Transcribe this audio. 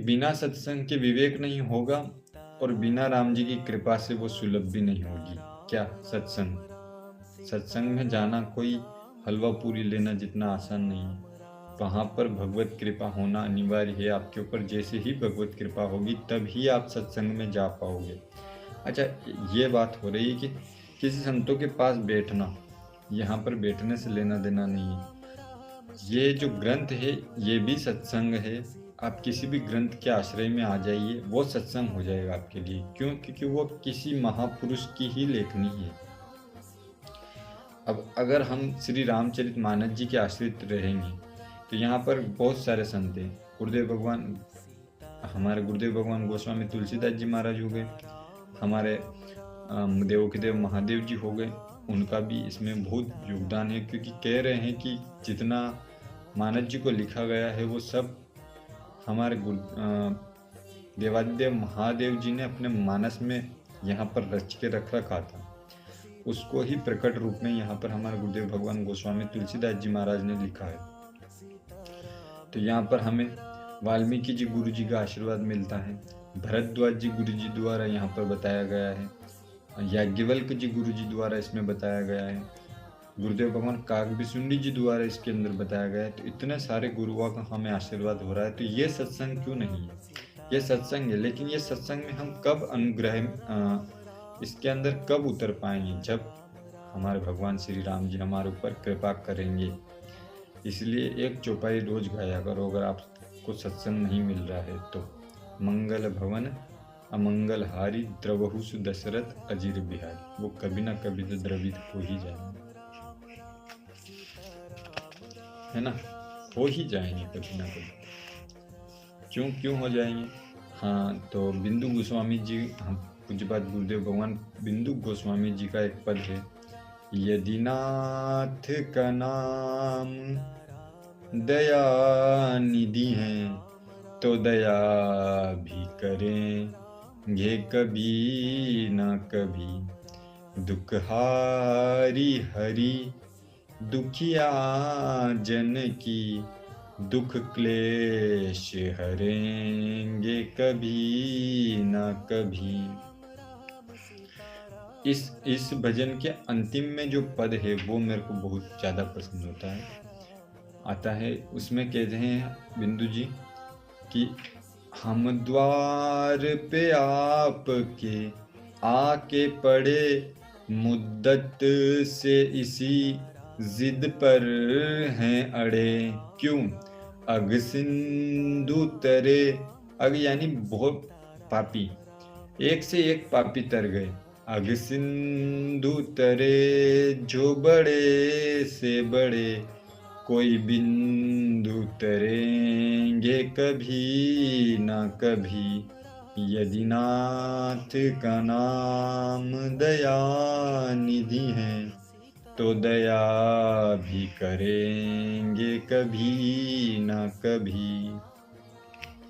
बिना सत्संग के विवेक नहीं होगा और बिना राम जी की कृपा से वो सुलभ भी नहीं होगी। क्या? सत्संग। सत्संग में जाना कोई हलवा पूरी लेना जितना आसान नहीं है। वहाँ पर भगवत कृपा होना अनिवार्य है आपके ऊपर। जैसे ही भगवत कृपा होगी तभी आप सत्संग में जा पाओगे। अच्छा, ये बात हो रही है कि किसी संतों के पास बैठना, यहाँ पर बैठने से लेना देना नहीं है। ये जो ग्रंथ है ये भी सत्संग है। आप किसी भी ग्रंथ के आश्रय में आ जाइए, वो सत्संग हो जाएगा आपके लिए। क्यों? क्योंकि वो किसी महापुरुष की ही लेखनी है। अब अगर हम श्री रामचरितमानस जी के आश्रित रहेंगे तो यहाँ पर बहुत सारे संत हैं। गुरुदेव भगवान, हमारे गुरुदेव भगवान गोस्वामी तुलसीदास जी महाराज हो गए, हमारे देवों के देव महादेव जी हो गए। उनका भी इसमें बहुत योगदान है, क्योंकि कह रहे हैं कि जितना मानस जी को लिखा गया है वो सब हमारे देवादिदेव महादेव जी ने अपने मानस में यहाँ पर रच के रख रखा था। उसको ही प्रकट रूप में यहाँ पर हमारे गुरुदेव भगवान गोस्वामी तुलसीदास जी महाराज ने लिखा है। तो यहाँ पर हमें वाल्मीकि जी गुरु जी का आशीर्वाद मिलता है, भरद्वाज जी गुरु जी द्वारा यहाँ पर बताया गया है, याज्ञवल्क्य जी गुरु जी द्वारा इसमें बताया गया है, गुरुदेव भगवान काकभीसुंडी जी द्वारा इसके अंदर बताया गया है। तो इतने सारे गुरुओं का हमें आशीर्वाद हो रहा है, तो ये सत्संग क्यों नहीं है? ये सत्संग है, लेकिन ये सत्संग में हम कब इसके अंदर कब उतर पाएंगे? जब हमारे भगवान श्री राम जी हमारे ऊपर कृपा करेंगे। इसलिए एक चौपाई रोज गाया करो अगर आपको सत्संग नहीं मिल रहा है तो। मंगल भवन अमंगल हारी द्रवहु सु दशरथ अजीर बिहारी। वो कभी ना कभी तो द्रवित हो ही जाएंगे, है ना? हो ही जाएंगे कभी ना कभी। क्यों हो जाएंगे? हाँ, तो बिंदु गोस्वामी जी, हम पूज्यपाद गुरुदेव भगवान बिंदु गोस्वामी जी का एक पद है, यदि नाथ का नाम दया निधि है तो दया भी करेंगे कभी ना कभी। दुखहारी हरि दुखिया जन की दुख क्लेश हरेंगे कभी ना कभी। इस भजन के अंतिम में जो पद है वो मेरे को बहुत ज़्यादा पसंद होता है, आता है। उसमें कहते हैं बिंदु जी कि हम द्वार पे आपके आके पड़े, मुद्दत से इसी जिद पर हैं अड़े। क्यों? अग सिंधु तरे, अग यानी बहुत पापी, एक से एक पापी तर गए। अग सिंधु तरे जो बड़े से बड़े, कोई बिंदु तरेंगे कभी ना कभी। यदि नाथ का नाम दया निधि है तो दया भी करेंगे कभी ना कभी।